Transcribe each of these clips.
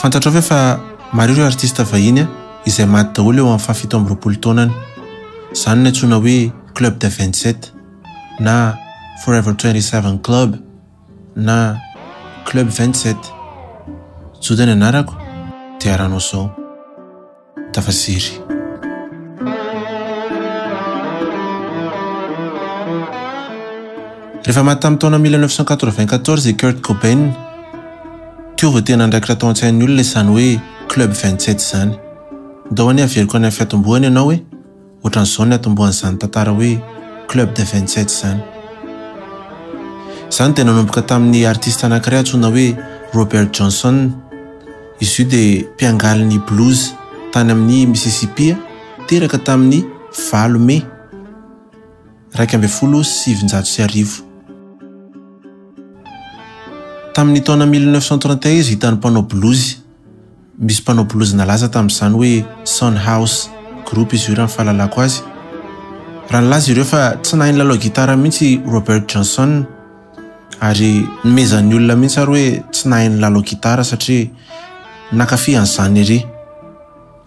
Fantatrao ve fa maro ireo artista vahiny izay maty daholo eo amin'ny 17 taonany. Izany no antsoina hoe Club de 27 na Forever 27 Club na Club 27. Jodany anarako dia aranao zao Tafasiry. Rehefa maty tamin'ny taona 1994 Kurt Cobain, teo vao tena ndraikitra tao an-tsain'ny olona izany hoe Club 27 izany. Ndao any averiko any amin'ny fiatombohany ianao hoe ohatran'izao ny atombohan'izany tantara hoe Club de 27 izany. Izany dia nanomboka tamin'ny artista anankiray antsoina hoe Robert Johnson. Izy io dia mpiangalin'ny blues tany amin'ny Mississippi teraka tamin'ny 9 May 1970. Tamin'ny taona 1931 izy hitany mpanao blues. Misy mpanao blues nalaza tamin'izany hoe Son House group izy io raha ny fahalalako azy. Raha nilaza ireo fa tsy nahay nilalao gitara mihitsy Robert Johnson, ary nomezan'ny olona mihitsy ary hoe tsy nahay nilalao gitara satria nakafy an'izany ery.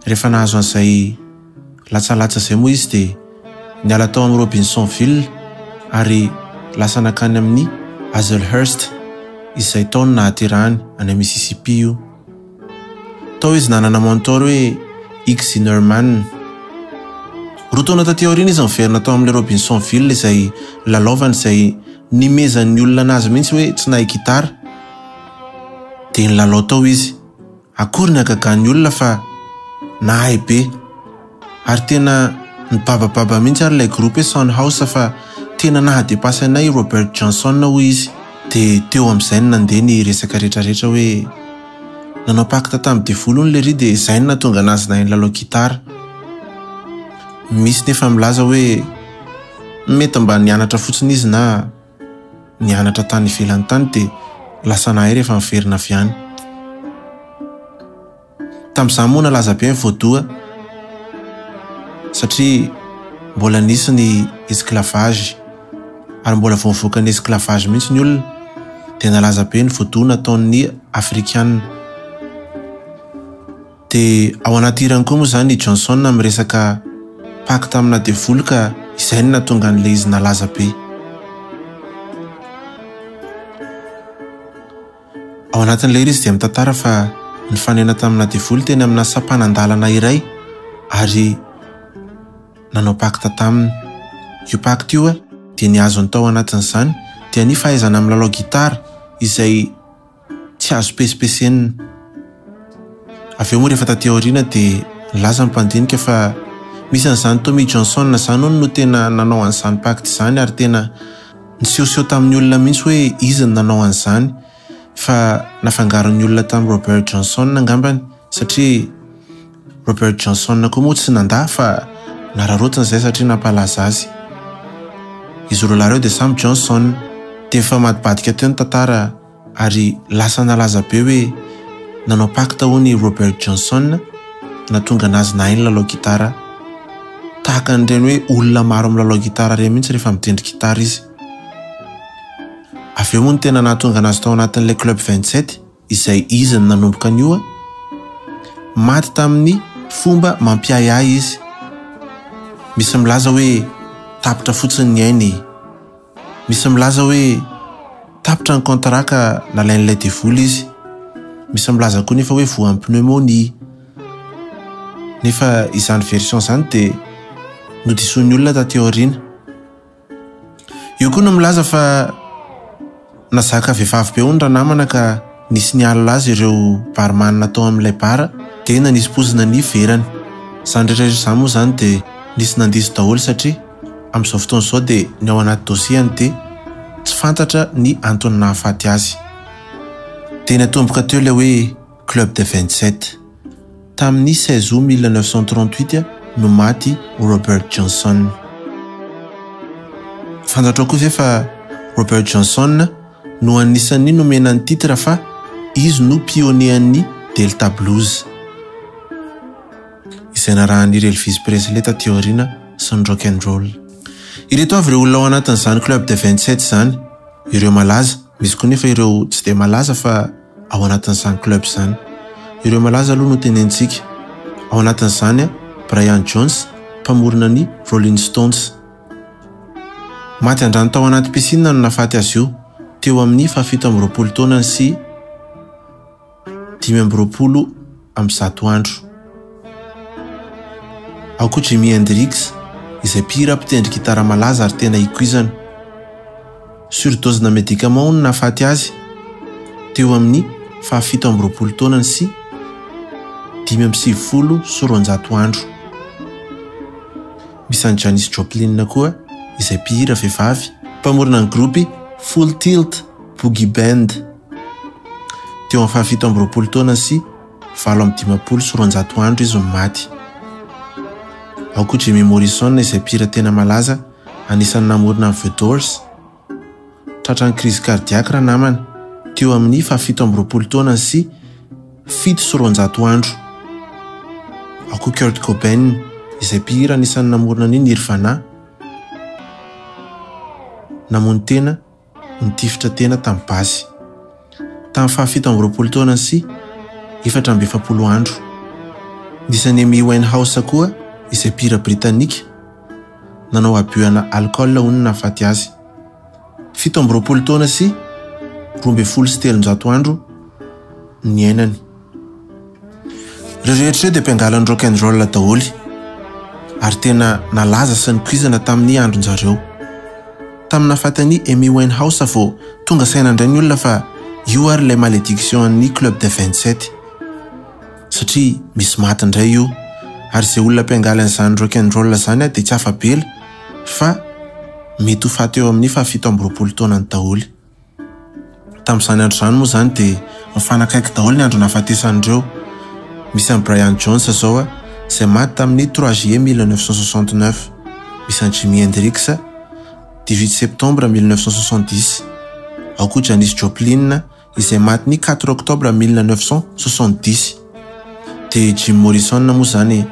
Rehefa nahazo an'izay latsalatsa izay moa izy dia niala tao amin'ny Robinsonville ary lasa nakany amin'ny Hazelhurst izay taony nahaterahany any Mississippi io. Tao izy nanana mentor hoe Ike Zimmerman. Roa taona taty aoriana izy miverina tao amin'ilay Robinsonville izay lalaovany izay nimezan'ny olona anazy mihitsy hoe tsy nahay gitara. Dia nilalao tao izy. Akory ny agagan'ny olona fa nahay be. Ary tena nibabababa mihitsy ary ilay groupe Son House fa tena nahadepasanay Robert Johnson hoy izy. Dia teo amin'izay nandeha ny resaka rehetrarehetra hoe nanao pacte tamin'ny devolo ny ry dia izay no nahatonga anazy nahay nilalao gitara. Misy nefa milaza hoe mety mba nianatra fotsiny izy na nianatra tany ivelany tany dia lasa nahay rehefa miverina avy any. Tamin'izany moa nalaza be ny voadoha satria mbola nisy ny esclavage ary mbola vao mivoaka ny esclavage mihitsy ny olona dia nalaza be ny voadoha nataon'ny Afrikana. Dia ao anaty irany koa moa izany ny Johnson miresaka pacte amina devolo ka izay no nahatonga an'ilay izy nalaza be. Ao anatin'ilay izy dia mitantara fa nifanena tamina devolo teny amina sampanan-dalana iray ary nanao pacte taminy. Io pacte io dia niazony tao anatin'izany dia ny fahaizana milalao gitara izay tsy azo spesipesenina. Avy eo moa rehefa taty aoriana dia nilaza ny mpandinika fa misy an'izany Tommy Johnson izany no tena nanao an'izany pacte izany ary tena nisehoseo tamin'ny olona mihitsy hoe izy no nanao an'izany, fa nafangaron'ny olona tamin'ny Robert Johnson angambany satria Robert Johnson koa moa tsy nandà fa nararotiny izay satria nampalaza azy. Izy roa lahy ireo dia samy Johnson. Dia efa madibadika teo ny tantara ary lasa nalaza be hoe nanao pacte hono Robert Johnson nahatonga anazy nahay nilalao gitara. Tahaka an'ireny hoe olona maro milalao gitara ireny mihitsy rehefa mitendry gitara izy. Avy eo moa ny tena nahatonga anazy tao anatin'ilay Club 27 izay izy no nanomboka an'io. Maty tamin'ny fomba mampiahiahy izy. Misy milaza hoe tapitra fotsiny ny ainy. Misy milaza hoe tapitra ny kontraka nalain'ilay devolo izy. Misy milaza koa nefa hoe voan'ny pneumonie. Nefa izany version izany dia nodisoan'ny olona taty aoriana. Io koa no milaza fa nazaka vehivavy be hono ranamana ka nisy nialina azy ireo barman natao amin'ilay bara dia nanisy pozina ny verany. Izany rehetrarehetra izany moa izany dia nisy nandiso daholo satria amin'izao fotoana izao dia ny ao anaty dosiany dia tsy fantatra ny antony nahafaty azy. Dia natomboka teo ilay hoe Club de 27. Tamin'ny 16 Août 1938 no maty Robert Johnson. Fantatrao koa ve fa Robert Johnson no anisan'ny nomena ny titra fa izy no pionean'ny Delta Blues izay narahan'i Elvis Presley taty aoriana sy ny rock and roll. Ireto avy ireo olona ao anatin'izany Club de 27 izany. Ireo malaza, misy koa nefa ireo tsy dia malaza fa ao anatin'izany club izany. ireo malaza aloha no tenentsika. Ao anatin'izany Brian Jones, mpamorona ny Rolling Stones. Maty andrano tao anaty piscine no nafaty azy io teo amin'ny 7 taona sy 19 andro. Ao koa Jimi Hendrix izay mpihira mpitendry gitara malaza ary tena ikuizana. Surdose na médicament no nafaty azy teo amin'ny 17 taona sy 19 andro. Misy an'i Janis Joplin koa izay mpihira vehivavy mpamorona ny grupy Full Tilt Boogie Band teo amin'ny 17 taona sy 19 andro izy no maty. Ao koa Jimmy Morrison izay mpihira tena malaza anisan'ny namorona ny The Doors, tratran'ny crise cardiaque raha namana teo amin'ny 17 taona sy 7 andro. Ao koa Kurt Cobain izay mpihira anisan'ny namorona ny Nirvana, namony tena nitifitra tena tamin'ny basy tamin'ny 17 taona sy 17 andro. Nisy Amy Winehouse koa izay mpihira Britanika, nanao abuana alcool hono nafaty azy 17 taona sy 27 andro ny iainany. Ireo rehetra dia mpiangalan'ny rock and roll daholy ary tena nalaza sy nikuizana tamin'ny andron-jareo. Tamin'ny nafatany Amy Winehouse vao tonga saina indray ny olona fa io ary ilay malédiction ny Club de 27 satria misy maty indray io ary izay olona mpiangalan'izany rock and roll izany dia tsy afa-bela fa mety ho faty eo amin'ny 17 taona ny daholy. Tamin'izany andro izany moa izany dia mifanakaiky daholo ny andro nafatesan'ireo. Misy an'i Brian Jones zao izay maty tamin'ny 3 juillet 1969. Misy an'i Jimi Hendrix 18 septembre 1970. Ao koa Janis Joplin izay maty ny 4 octobre 1970. Dia Jim Morrison moa izany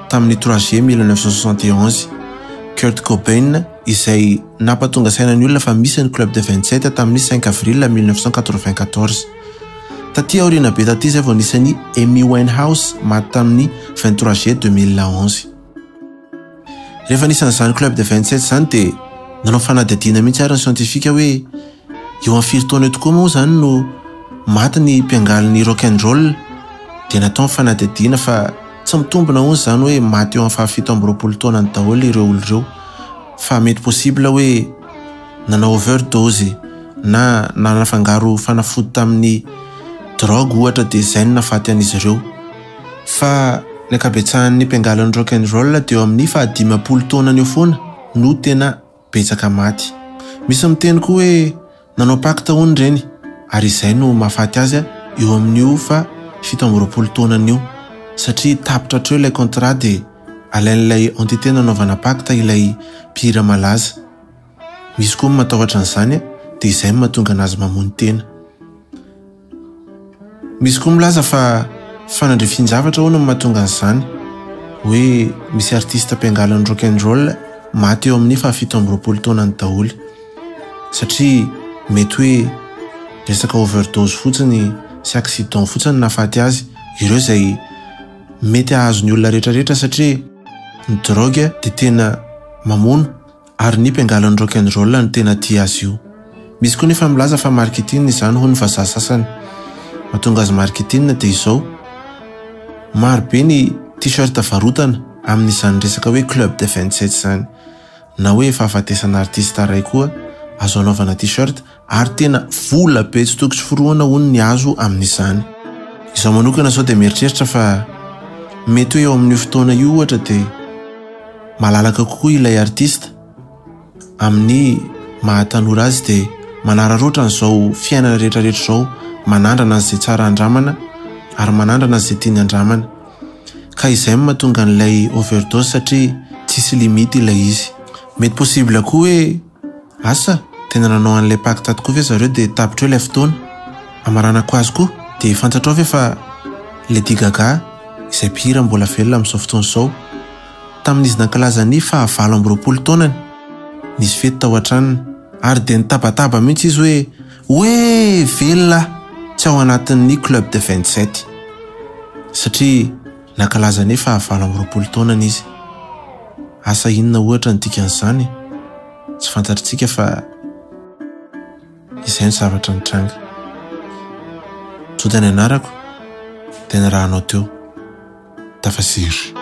tamin'ny 3 juillet 1971. Kurt Cobain izay nampatonga sainan'ny olona fa misy ny Club de 27 tamin'ny 5 avril 1994. Taty aoriana be taty izay vao nisy ny Amy Winehouse maty tamin'ny 23 juillet 2011. Rehefa nisy an'izany Club de 27 izany dia nanao fanadihadiana mihitsy ary ny siantifika hoe eo amin'ny 4 taona tokoa moa izany no maty ny mpiangalan'ny rock and roll. Dia natao fanadihadiana fa tsy mitombona hono izany hoe maty eo amin'ny 17 taona ny daholo ireo olo ireo, fa mety possible hoe nanao overdose na nafangaro fanafody tamin'ny drogue ohatra dia izay no nafaty an'izy ireo. Fa ny ankabetsahan'ny mpiangalan'ny rock and roll dia eo amin'ny 15 taona eo foana no tena betsaka maty. Misy miteny koa hoe nanao pacte hono ireny ary izay no mahafaty azy eo amin'io 17 taona io satria tapitra hatreo ilay contrat dia alain'ilay entité nanaovana pacte ilay mpihira malaza. Misy koa matahotra an'izany dia izay mahatonga anazy mamony tena. Misy koa milaza fa fanandrefin-javatra hono mahatonga an'izany hoe misy artiste mpiangalan'ny rock and roll maty eo amin'ny 17 taona ny daholy satria mety hoe resaka overdose fotsiny sy accident fotsiny nafaty azy ireo izay mety ahazo ny olona rehetrarehetra satria ny drogue dia tena mamono ary ny mpiangalan'ny rock and roll no tena tia azy io. Misy koa nefa milaza fa marketing izany hono vazaha sasany. Mahatonga azy marketing dia izao maro be ny t-shirt varotana amin'izany resaka hoe Club de 27 izany, na hoe fahafatesana artiste iray koa azo anaovana t-shirt ary tena vola be tsy tokony foroana hono ny azo amin'izany. Izaho manokana zao dia mieritreritra fa mety hoe eo amin'ny fotoana io ohatra dia malalaka kokoa ilay artiste amin'ny mahatanora azy dia manararoatra n'izao fiainana rehetrarehetra izao, manandrana an'izay tsara andramana ary manandrana an'izay tiany andramana. Ka izay mahatonga an'ilay overdose satria tsisy limite ilay izy. Mety possible koa hoe asa tena nanao an'ilay pacte tokoa ve zareo dia tapitra ilay fotoana. Amaranako azy koa dia fantatrao ve fa Lady Gaga izay mpihira mbola velona amin'izao fotoana izao tamin'izy nankalaza ny 29 taonany nisy fety tao an-tranony ary dia nitabataba mihitsy izy hoe velona tsy ao anatin'ny Club de 27. satria nankalaza nefa 20 taonany izy. Asa inona ohatra ny dikan'izany? Tsy fantatritsika fa izay ny zavatra nitranga. Todany anarako dia ny rahanao teo Tafaziry.